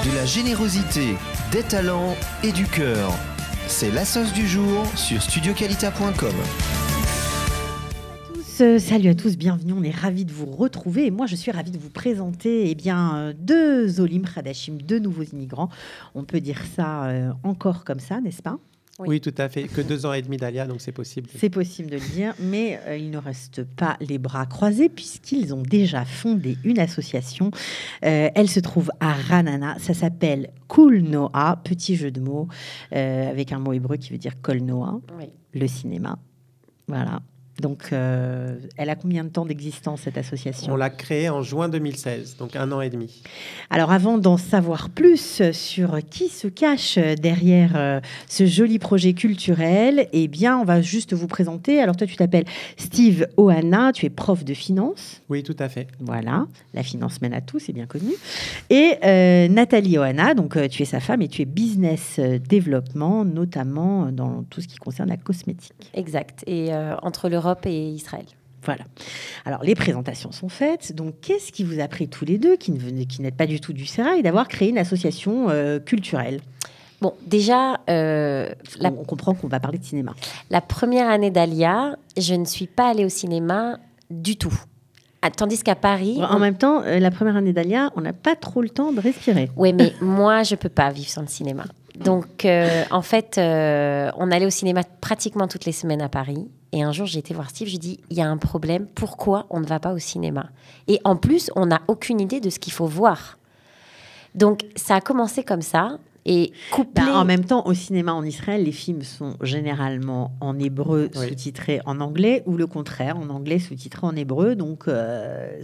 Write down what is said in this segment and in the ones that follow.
De la générosité, des talents et du cœur. C'est la sauce du jour sur studioqualita.com. Salut à tous, bienvenue, on est ravis de vous retrouver et moi je suis ravie de vous présenter deux Olim Hadashim, deux nouveaux immigrants. On peut dire ça encore comme ça, n'est-ce pas ? Oui, tout à fait. Que 2 ans et demi d'Alia, donc c'est possible. C'est possible de le dire, mais ils ne restent pas les bras croisés puisqu'ils ont déjà fondé une association. Elle se trouve à Ranana. Ça s'appelle Kol Noa, petit jeu de mots avec un mot hébreu qui veut dire Kol Noa, oui. Le cinéma. Voilà. Donc, elle a combien de temps d'existence, cette association ? On l'a créée en juin 2016, donc 1 an et demi. Alors, avant d'en savoir plus sur qui se cache derrière ce joli projet culturel, eh bien, on va juste vous présenter. Alors, toi, tu t'appelles Steve Ohana, tu es prof de finance. Oui, tout à fait. Voilà, la finance mène à tout, c'est bien connu. Et Nathalie Ohana, donc tu es sa femme et tu es business développement, notamment dans tout ce qui concerne la cosmétique. Exact. Et entre l'Europe et Israël. Voilà. Alors, les présentations sont faites. Donc, qu'est-ce qui vous a pris tous les deux, qui n'êtes pas du tout du Sérail, d'avoir créé une association culturelle ? Bon, déjà... on comprend qu'on va parler de cinéma. La première année d'Alia, je ne suis pas allée au cinéma du tout. Tandis qu'à Paris... En même temps, la première année d'Alia, on n'a pas trop le temps de respirer. Oui, mais moi, je ne peux pas vivre sans le cinéma. Donc, en fait, on allait au cinéma pratiquement toutes les semaines à Paris. Et un jour, j'ai été voir Steve, je lui ai dit, il y a un problème, pourquoi on ne va pas au cinéma ? Et en plus, on n'a aucune idée de ce qu'il faut voir. Donc, ça a commencé comme ça. Et couplé... En même temps, au cinéma en Israël, les films sont généralement en hébreu sous-titrés en anglais, ou le contraire, en anglais sous-titrés en hébreu. Donc,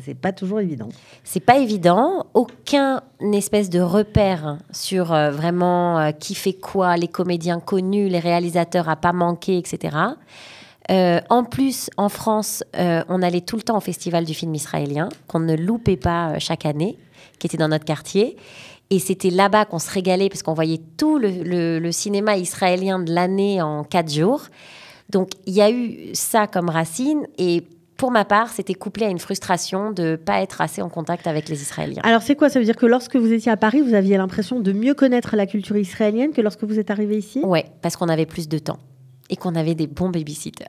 c'est pas toujours évident. C'est pas évident. Aucun espèce de repère sur vraiment qui fait quoi, les comédiens connus, les réalisateurs à pas manquer, etc. En plus, en France, on allait tout le temps au Festival du film israélien, qu'on ne loupait pas chaque année, qui était dans notre quartier. Et c'était là-bas qu'on se régalait, parce qu'on voyait tout le cinéma israélien de l'année en 4 jours. Donc, il y a eu ça comme racine. Et pour ma part, c'était couplé à une frustration de ne pas être assez en contact avec les Israéliens. Alors, c'est quoi ? Ça veut dire que lorsque vous étiez à Paris, vous aviez l'impression de mieux connaître la culture israélienne que lorsque vous êtes arrivé ici ? Oui, parce qu'on avait plus de temps. Et qu'on avait des bons babysitters.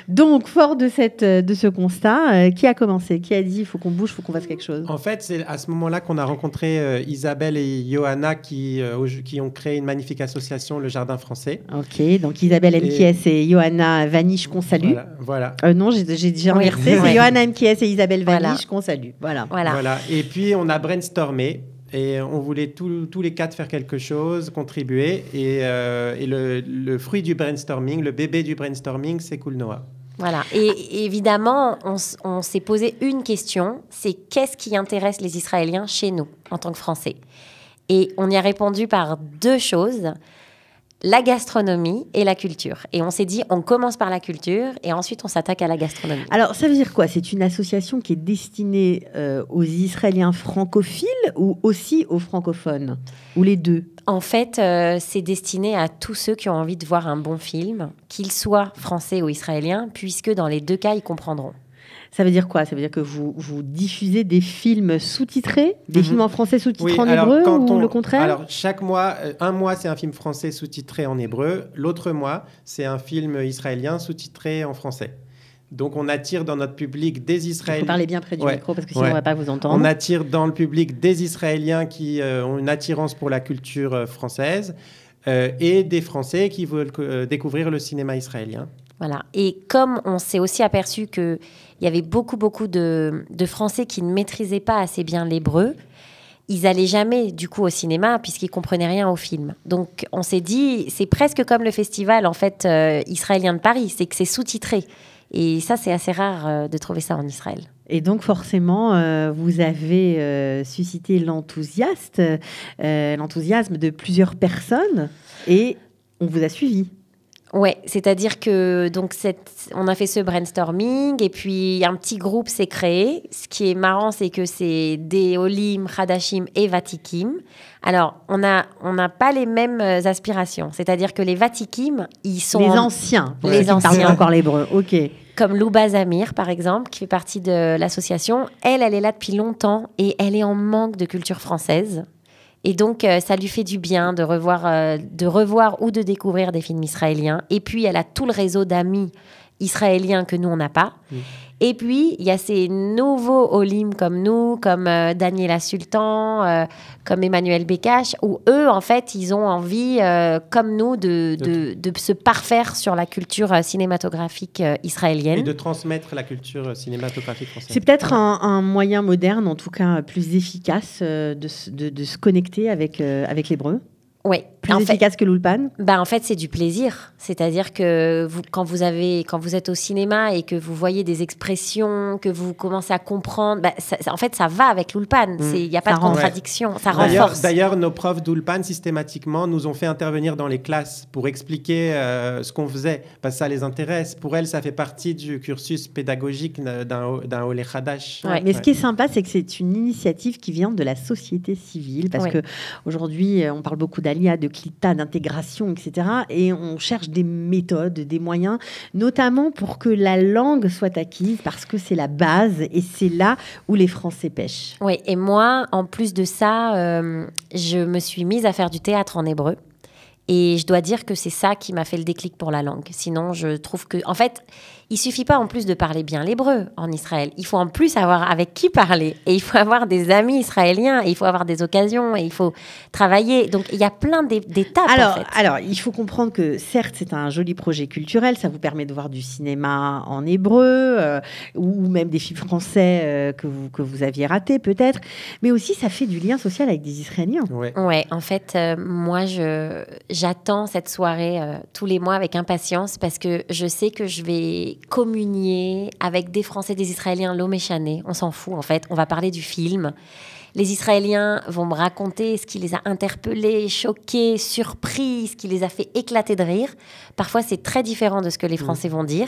Donc, fort de ce constat, qui a commencé ? Qui a dit, il faut qu'on bouge, il faut qu'on fasse quelque chose ? En fait, c'est à ce moment-là qu'on a rencontré Isabelle et Johanna qui ont créé une magnifique association, le Jardin Français. Ok, donc Isabelle Mkies et Johanna Vanish qu'on salue. Voilà. Non, j'ai inversé. C'est Johanna Mkies et Isabelle Vanish qu'on salue. Voilà. Et puis, on a brainstormé. Et on voulait tous les 4 faire quelque chose, contribuer. Et le fruit du brainstorming, le bébé du brainstorming, c'est Kol Noa. Voilà. Et évidemment, on s'est posé une question, c'est qu'est-ce qui intéresse les Israéliens chez nous, en tant que Français ? Et on y a répondu par 2 choses, la gastronomie et la culture. Et on s'est dit, on commence par la culture et ensuite on s'attaque à la gastronomie. Alors, ça veut dire quoi ? C'est une association qui est destinée aux Israéliens francophiles ou aussi aux francophones ? Ou les deux ? En fait, c'est destiné à tous ceux qui ont envie de voir un bon film, qu'ils soient français ou israéliens, puisque dans les 2 cas, ils comprendront. Ça veut dire quoi ? Ça veut dire que vous diffusez des films sous-titrés, des films en français sous-titrés en hébreu ou le contraire ? Alors, chaque mois, un mois, c'est un film français sous-titré en hébreu. L'autre mois, c'est un film israélien sous-titré en français. Donc, on attire dans notre public des Israéliens... Il faut parler bien près du micro parce que sinon, on ne va pas vous entendre. On attire dans le public des Israéliens qui ont une attirance pour la culture française et des Français qui veulent découvrir le cinéma israélien. Voilà. Et comme on s'est aussi aperçu qu'il y avait beaucoup de Français qui ne maîtrisaient pas assez bien l'hébreu, ils n'allaient jamais du coup au cinéma puisqu'ils ne comprenaient rien au film. Donc on s'est dit, c'est presque comme le festival en fait israélien de Paris, c'est que c'est sous-titré. Et ça, c'est assez rare de trouver ça en Israël. Et donc, forcément, vous avez suscité l'enthousiasme de plusieurs personnes et on vous a suivi. Ouais, c'est-à-dire que donc on a fait ce brainstorming et puis un petit groupe s'est créé. Ce qui est marrant, c'est que c'est des Olim, Hadashim et Vatikim. Alors, on n'a pas les mêmes aspirations. C'est-à-dire que les Vatikim, ils sont... Les anciens. Les Qui parlent anciens. pas encore l'hébreu. OK. Comme Louba Zamir, par exemple, qui fait partie de l'association. Elle est là depuis longtemps et elle est en manque de culture française. Et donc, ça lui fait du bien de revoir ou de découvrir des films israéliens. Et puis, elle a tout le réseau d'amis israéliens que nous, on n'a pas. Et puis, il y a ces nouveaux Olim comme nous, comme Daniela Sultan, comme Emmanuel Bekash, où eux, en fait, ils ont envie, comme nous, de se parfaire sur la culture cinématographique israélienne. Et de transmettre la culture cinématographique française. C'est peut-être un moyen moderne, en tout cas plus efficace, de se connecter avec l'hébreu. Oui. Plus efficace que l'Ulpan. En fait, c'est du plaisir. C'est-à-dire que quand vous êtes au cinéma et que vous voyez des expressions, que vous commencez à comprendre, en fait, ça va avec l'Ulpan. Il n'y a pas de contradiction. Ça renforce. D'ailleurs, nos profs d'Ulpan, systématiquement, nous ont fait intervenir dans les classes pour expliquer ce qu'on faisait, parce que ça les intéresse. Pour elles, ça fait partie du cursus pédagogique d'un Olé Hadash. Mais ce qui est sympa, c'est que c'est une initiative qui vient de la société civile, parce qu'aujourd'hui, on parle beaucoup d'Alia, de Klita, d'intégration, etc. Et on cherche des méthodes, des moyens, notamment pour que la langue soit acquise, parce que c'est la base et c'est là où les Français pêchent. Oui, et moi, en plus de ça, je me suis mise à faire du théâtre en hébreu. Et je dois dire que c'est ça qui m'a fait le déclic pour la langue. Sinon, je trouve que... En fait, il suffit pas en plus de parler bien l'hébreu en Israël. Il faut en plus avoir avec qui parler. Et il faut avoir des amis israéliens. Et il faut avoir des occasions. Et il faut travailler. Donc, il y a plein d'étapes, en fait. Alors, il faut comprendre que, certes, c'est un joli projet culturel. Ça vous permet de voir du cinéma en hébreu ou même des films français que vous aviez ratés, peut-être. Mais aussi, ça fait du lien social avec des Israéliens. Ouais, en fait, moi, j'attends cette soirée tous les mois avec impatience parce que je sais que je vais communier avec des Français, des Israéliens, l'Oméchané. On s'en fout, en fait. On va parler du film. Les Israéliens vont me raconter ce qui les a interpellés, choqués, surpris, ce qui les a fait éclater de rire. Parfois, c'est très différent de ce que les Français vont dire.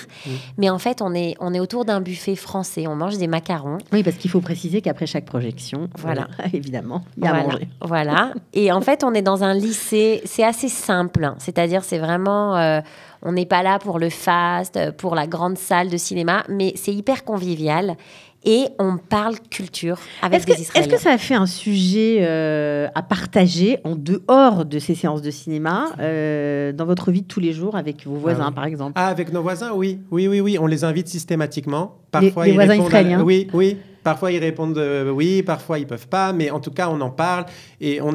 Mais en fait, on est autour d'un buffet français. On mange des macarons. Oui, parce qu'il faut préciser qu'après chaque projection, voilà. Évidemment, il y a à manger. Voilà. Et en fait, on est dans un lycée. C'est assez simple. C'est-à-dire, c'est vraiment... on n'est pas là pour le fast, pour la grande salle de cinéma. Mais c'est hyper convivial. Et on parle culture avec des Israéliens. Est-ce que ça a fait un sujet à partager en dehors de ces séances de cinéma dans votre vie de tous les jours avec vos voisins, par exemple? Avec nos voisins, oui. On les invite systématiquement. Parfois, les voisins israéliens. Oui. Parfois, ils répondent oui, parfois, ils ne peuvent pas. Mais en tout cas, on en parle. Et on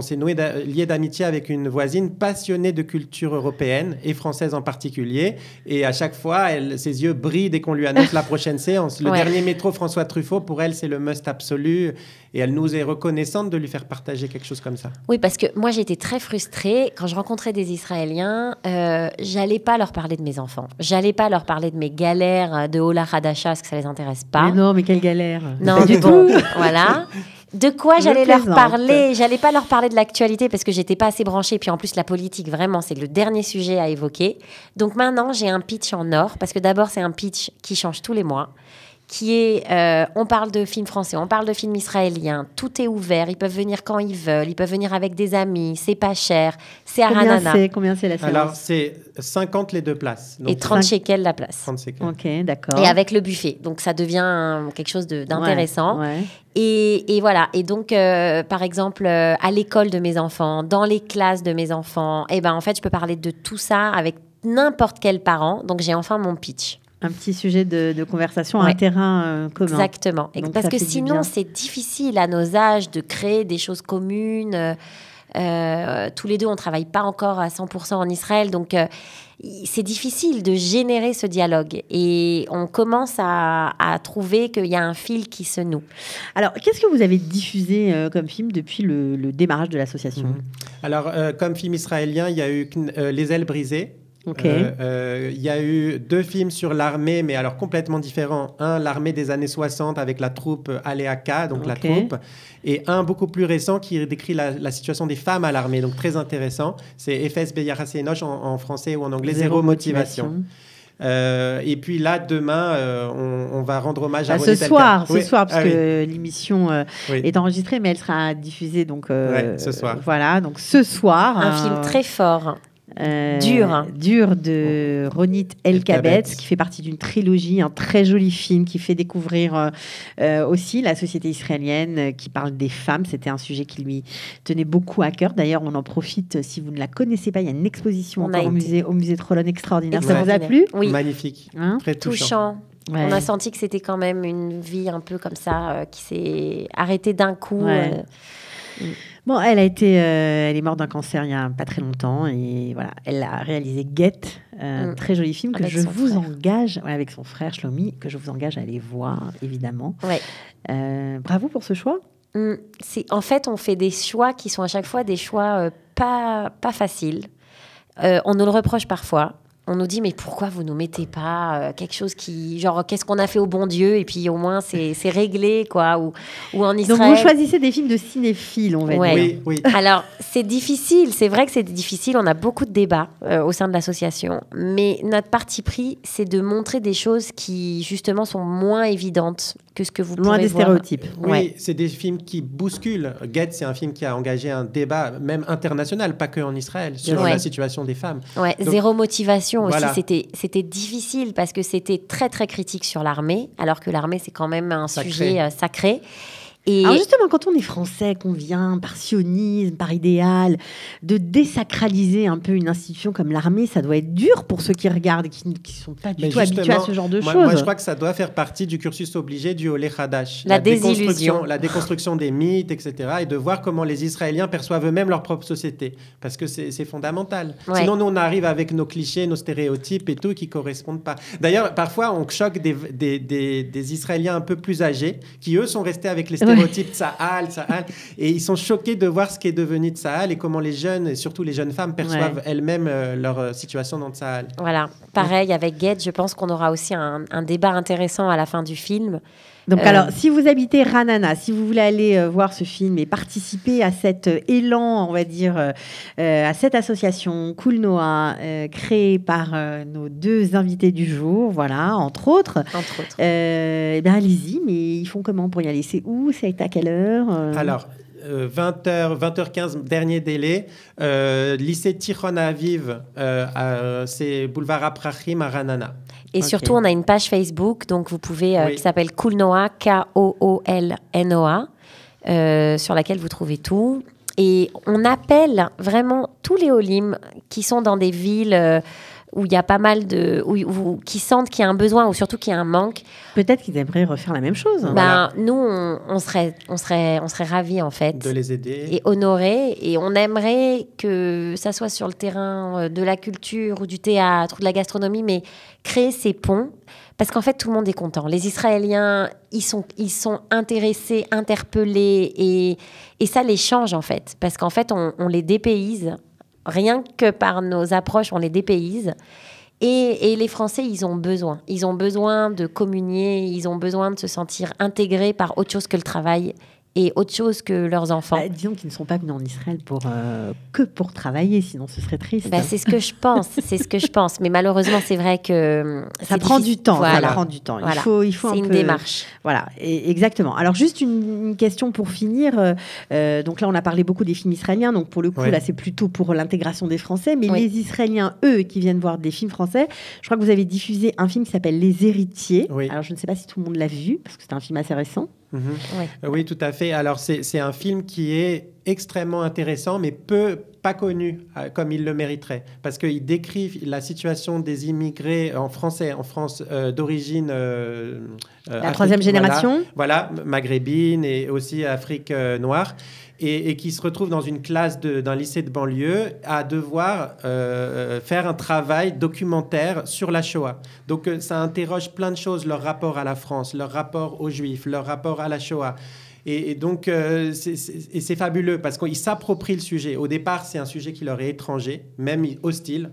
s'est lié d'amitié avec une voisine passionnée de culture européenne et française en particulier. Et à chaque fois, ses yeux brillent dès qu'on lui annonce la prochaine séance. Le dernier métro François Truffaut, pour elle, c'est le must absolu. Et elle nous est reconnaissante de lui faire partager quelque chose comme ça. Oui, parce que moi, j'étais très frustrée. Quand je rencontrais des Israéliens, j'allais pas leur parler de mes enfants. J'allais pas leur parler de mes galères de Ola Hadasha, parce que ça les intéresse pas. Mais non, mais quelle galère. Non, du tout. Voilà. De quoi j'allais leur parler? J'allais pas leur parler de l'actualité parce que j'étais pas assez branchée. Puis en plus, la politique, vraiment, c'est le dernier sujet à évoquer. Donc maintenant, j'ai un pitch en or. Parce que d'abord, c'est un pitch qui change tous les mois. Qui est, on parle de films français, on parle de films israéliens, tout est ouvert, ils peuvent venir quand ils veulent, ils peuvent venir avec des amis, c'est pas cher, c'est à Ranana. Combien c'est la séance? Alors, c'est 50 les deux places. Donc et 30 shekels la place. 30 shekels. Ok, d'accord. Et avec le buffet, donc ça devient quelque chose d'intéressant. Ouais. Et voilà, et donc, par exemple, à l'école de mes enfants, dans les classes de mes enfants, en fait, je peux parler de tout ça avec n'importe quel parent, donc j'ai enfin mon pitch. Un petit sujet de conversation, un terrain commun. Exactement. Parce que sinon, c'est difficile à nos âges de créer des choses communes. Tous les deux, on ne travaille pas encore à 100% en Israël. Donc, c'est difficile de générer ce dialogue. Et on commence à trouver qu'il y a un fil qui se noue. Alors, qu'est-ce que vous avez diffusé comme film depuis le démarrage de l'association? Alors, comme film israélien, il y a eu Les ailes brisées. Ok. Il y a eu 2 films sur l'armée, mais alors complètement différents. Un, l'armée des années 60 avec la troupe Aleaka, donc la troupe, et un beaucoup plus récent qui décrit la situation des femmes à l'armée, donc très intéressant. C'est Efes Beyarase Enoch en français ou en anglais, Zéro motivation. Et puis là, demain, on va rendre hommage à Ronit Elkar. Ce soir, parce que l'émission est enregistrée, mais elle sera diffusée donc ce soir. Voilà, donc ce soir. Un film très fort. Dur de Ronit Elkabetz, qui fait partie d'une trilogie, un très joli film qui fait découvrir aussi la société israélienne, qui parle des femmes. C'était un sujet qui lui tenait beaucoup à cœur. D'ailleurs, on en profite, si vous ne la connaissez pas, il y a une exposition au musée de Rollon extraordinaire. Ça vous a plu? Oui. Magnifique, très touchant. Ouais. On a senti que c'était quand même une vie un peu comme ça, qui s'est arrêtée d'un coup. Bon, elle est morte d'un cancer il n'y a pas très longtemps et voilà, elle a réalisé Get, très joli film que je vous engage, avec son frère Shlomi, que je vous engage à aller voir évidemment. Bravo pour ce choix. En fait, on fait des choix qui sont à chaque fois des choix pas faciles. On nous le reproche parfois. On nous dit, mais pourquoi vous nous mettez pas quelque chose qui... Genre, qu'est-ce qu'on a fait au bon Dieu? Et puis, au moins, c'est réglé, quoi. Ou en Israël... Donc, vous choisissez des films de cinéphiles, on va dire. Oui. Alors, c'est difficile. C'est vrai que c'est difficile. On a beaucoup de débats au sein de l'association. Mais notre parti pris, c'est de montrer des choses qui, justement, sont moins évidentes que ce que vous pouvez voir. Loin des stéréotypes. Oui, c'est des films qui bousculent. Get, c'est un film qui a engagé un débat, même international, pas que en Israël, sur la situation des femmes. Donc, Zéro motivation aussi, c'était difficile parce que c'était très, très critique sur l'armée, alors que l'armée, c'est quand même un sujet sacré. Et... Alors justement, quand on est français, qu'on vient par sionisme, par idéal, de désacraliser un peu une institution comme l'armée, ça doit être dur pour ceux qui regardent, qui ne sont pas du tout habitués à ce genre de choses. Moi, je crois que ça doit faire partie du cursus obligé du Olé Hadash. La désillusion. La déconstruction des mythes, etc. Et de voir comment les Israéliens perçoivent eux-mêmes leur propre société. Parce que c'est fondamental. Sinon, nous, on arrive avec nos clichés, nos stéréotypes et tout, qui ne correspondent pas. D'ailleurs, parfois, on choque des Israéliens un peu plus âgés, qui, eux, sont restés avec les stéréotypes Tsahal, et ils sont choqués de voir ce qui est devenu Tsahal et comment les jeunes, et surtout les jeunes femmes, perçoivent elles-mêmes leur situation dans Tsahal. Voilà, pareil avec Get, je pense qu'on aura aussi un débat intéressant à la fin du film. Donc alors, si vous habitez Ranana, si vous voulez aller voir ce film et participer à cet élan, on va dire, à cette association Cool Noah, créée par nos 2 invités du jour, voilà, entre autres. Eh bien, allez-y, mais ils font comment pour y aller? C'est où? C'est à quelle heure? Alors, 20h15, dernier délai. Lycée Tichon Aviv, c'est boulevard Aprachim à Ranana. Et surtout, on a une page Facebook, donc vous pouvez, qui s'appelle Cool Noah, Koolnoa, sur laquelle vous trouvez tout. Et on appelle vraiment tous les Olim qui sont dans des villes où il y a pas mal de... qui sentent qu'il y a un besoin ou surtout qu'il y a un manque. Peut-être qu'ils aimeraient refaire la même chose. Nous, on serait ravis, en fait. De les aider. Et honorer. Et on aimerait que ça soit sur le terrain de la culture ou du théâtre ou de la gastronomie, mais créer ces ponts. Parce qu'en fait, tout le monde est content. Les Israéliens, ils sont intéressés, interpellés. Et ça les change, en fait. Parce qu'en fait, on les dépayse. Rien que par nos approches, on les dépayse. Et les Français, ils ont besoin. Ils ont besoin de communier, ils ont besoin de se sentir intégrés par autre chose que le travail et autre chose que leurs enfants. Disons qu'ils ne sont pas venus en Israël que pour travailler, sinon ce serait triste. C'est ce que je pense. Mais malheureusement, c'est vrai que ça prend du temps. Voilà. Ça prend du temps. Voilà. Il faut c'est une démarche. Voilà, exactement. Alors juste une question pour finir. Donc là, on a parlé beaucoup des films israéliens. Donc pour le coup, là, c'est plutôt pour l'intégration des Français. Mais les Israéliens, eux, qui viennent voir des films français, je crois que vous avez diffusé un film qui s'appelle Les Héritiers. Alors je ne sais pas si tout le monde l'a vu, parce que c'est un film assez récent. Oui, tout à fait. Alors, c'est un film qui est extrêmement intéressant, mais pas connu comme il le mériterait. Parce qu'il décrit la situation des immigrés en France d'origine... la troisième génération. Voilà, maghrébine et aussi Afrique noire. Et qui se retrouvent dans une classe d'un lycée de banlieue à devoir faire un travail documentaire sur la Shoah. Donc, ça interroge plein de choses, leur rapport à la France, leur rapport aux Juifs, leur rapport à la Shoah. Et donc, c'est fabuleux parce qu'ils s'approprient le sujet. Au départ, c'est un sujet qui leur est étranger, même hostile.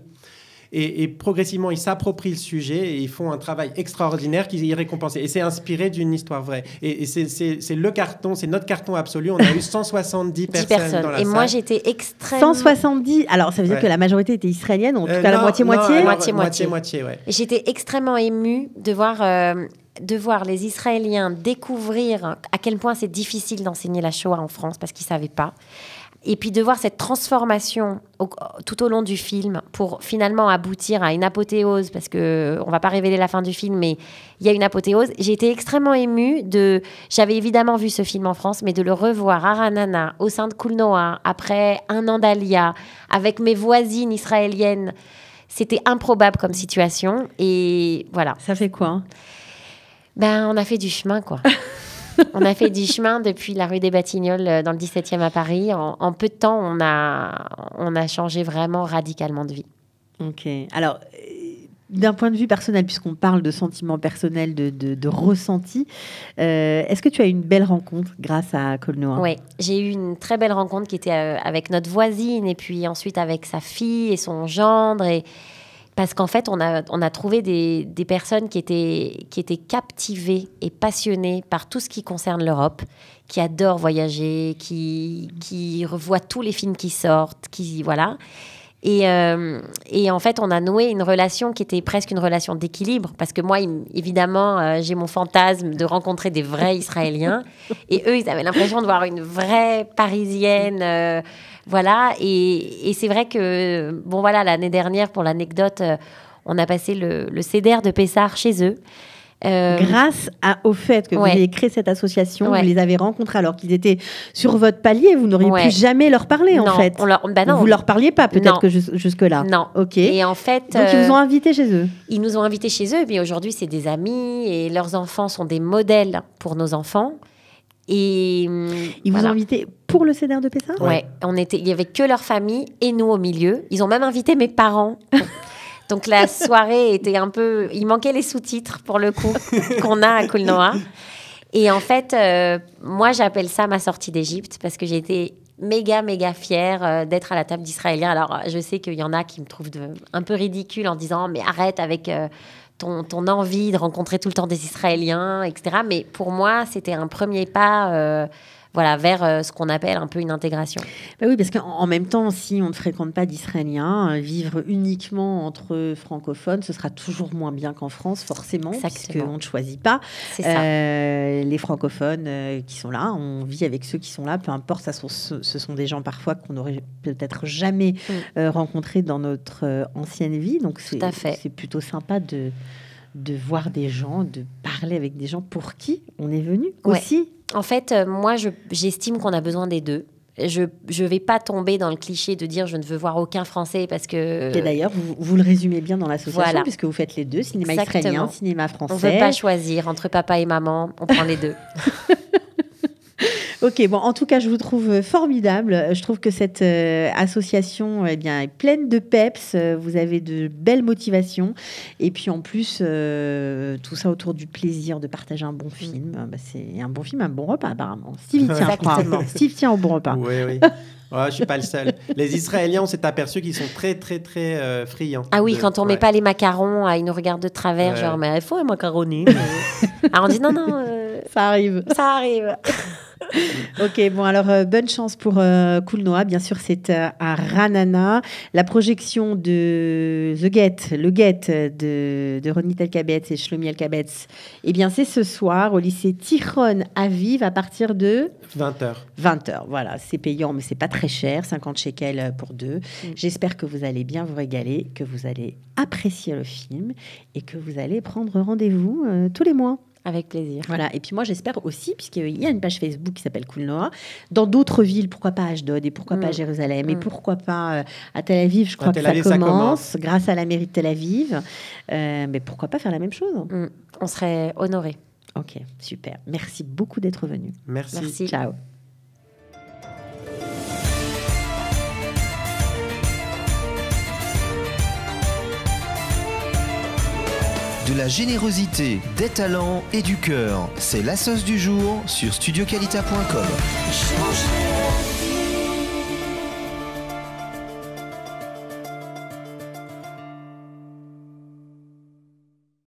Et progressivement, ils s'approprient le sujet et ils font un travail extraordinaire qui est récompensé. Et c'est inspiré d'une histoire vraie. Et c'est le carton, c'est notre carton absolu. On a eu 170 personnes dans la et salle. moi, j'étais extrêmement... 170. Alors, ça veut dire que la majorité était israélienne, ou en tout cas la moitié-moitié. Moitié-moitié, ouais. Et j'étais extrêmement émue de voir les Israéliens découvrir à quel point c'est difficile d'enseigner la Shoah en France parce qu'ils ne savaient pas. Et puis de voir cette transformation tout au long du film pour finalement aboutir à une apothéose, parce qu'on ne va pas révéler la fin du film, mais il y a une apothéose. J'ai été extrêmement émue j'avais évidemment vu ce film en France, mais de le revoir à Ra'anana, au sein de Kool Noa, après un an d'Alia, avec mes voisines israéliennes. C'était improbable comme situation. Et voilà. Ça fait quoi ? On a fait du chemin, quoi. On a fait du chemin depuis la rue des Batignolles dans le 17e à Paris. En peu de temps, on a changé vraiment radicalement de vie. Ok. Alors, d'un point de vue personnel, puisqu'on parle de sentiments personnels, de ressenti, est-ce que tu as eu une belle rencontre grâce à Kool Noa ? Oui, j'ai eu une très belle rencontre qui était avec notre voisine et puis ensuite avec sa fille et son gendre. Parce qu'en fait, on a trouvé des personnes qui étaient captivées et passionnées par tout ce qui concerne l'Europe, qui adorent voyager, qui revoient tous les films qui sortent, voilà. Et en fait, on a noué une relation qui était presque une relation d'équilibre. Parce que moi, évidemment, j'ai mon fantasme de rencontrer des vrais Israéliens. Et eux, ils avaient l'impression de voir une vraie Parisienne. Voilà, et c'est vrai que, l'année dernière, pour l'anecdote, on a passé le Seder de Pessah chez eux. Grâce au fait que vous avez créé cette association, vous les avez rencontrés alors qu'ils étaient sur votre palier, vous n'auriez pu jamais leur parler, en fait. Vous leur parliez pas, peut-être que jusque-là. Non. Ok. Et en fait, donc ils vous ont invités chez eux. Ils nous ont invités chez eux, mais aujourd'hui, c'est des amis et leurs enfants sont des modèles pour nos enfants. Et ils vous ont invité pour le Seder de Pessah ? Ouais, il y avait que leur famille et nous au milieu. Ils ont même invité mes parents. Donc la soirée était un peu... Il manquait les sous-titres, pour le coup, qu'on a à Kool Noa. Et en fait, moi, j'appelle ça ma sortie d'Égypte parce que j'ai été méga fière d'être à la table d'Israéliens. Alors, je sais qu'il y en a qui me trouvent un peu ridicule en disant « Mais arrête avec... Ton envie de rencontrer tout le temps des Israéliens, etc. » Mais pour moi, c'était un premier pas vers ce qu'on appelle un peu une intégration. Oui, parce qu'en même temps, si on ne fréquente pas d'Israéliens, vivre uniquement entre francophones, ce sera toujours moins bien qu'en France, forcément, puisqu'on ne choisit pas. C'est ça. Les francophones qui sont là, on vit avec ceux qui sont là, peu importe, ce sont des gens parfois qu'on n'aurait peut-être jamais rencontrés dans notre ancienne vie. Donc c'est plutôt sympa de voir des gens, de parler avec des gens pour qui on est venu aussi. En fait, moi, j'estime qu'on a besoin des deux. Je vais pas tomber dans le cliché de dire je ne veux voir aucun Français parce que... Et d'ailleurs, vous le résumez bien dans l'association, puisque vous faites les deux, cinéma israélien, cinéma français. On ne veut pas choisir entre papa et maman, on prend les deux. Ok, en tout cas, je vous trouve formidable. Je trouve que cette association est pleine de peps. Vous avez de belles motivations. Et puis, en plus, tout ça autour du plaisir de partager un bon film. C'est un bon film, un bon repas, apparemment. Steve tient, je crois. Steve tient au bon repas. Oui. Je ne suis pas le seul. Les Israéliens, on s'est aperçu qu'ils sont très, très, très friands. Ah oui, quand on ne met pas les macarons, ils nous regardent de travers, genre, mais il faut un macaroni. Alors on dit non. Ça arrive. Ça arrive. Ok, alors bonne chance pour Kool Noa. Bien sûr, c'est à Ra'anana. La projection de le Get de Ronit Elkabetz et Shlomi Elkabetz, c'est ce soir au lycée Tichon Aviv à partir de 20h. 20h, voilà. C'est payant, mais c'est pas très cher, 50 shekels pour deux. J'espère que vous allez bien vous régaler, que vous allez apprécier le film et que vous allez prendre rendez-vous tous les mois. Avec plaisir. Voilà. Et puis moi, j'espère aussi, puisqu'il y a une page Facebook qui s'appelle Kool Noa, dans d'autres villes, pourquoi pas à Ashdod et pourquoi pas à Jérusalem et pourquoi pas à Tel Aviv, je crois que ça commence grâce à la mairie de Tel Aviv. Mais pourquoi pas faire la même chose ? On serait honorés. Ok, super. Merci beaucoup d'être venu. Merci. Ciao. De la générosité, des talents et du cœur, c'est la sauce du jour sur studioqualita.com.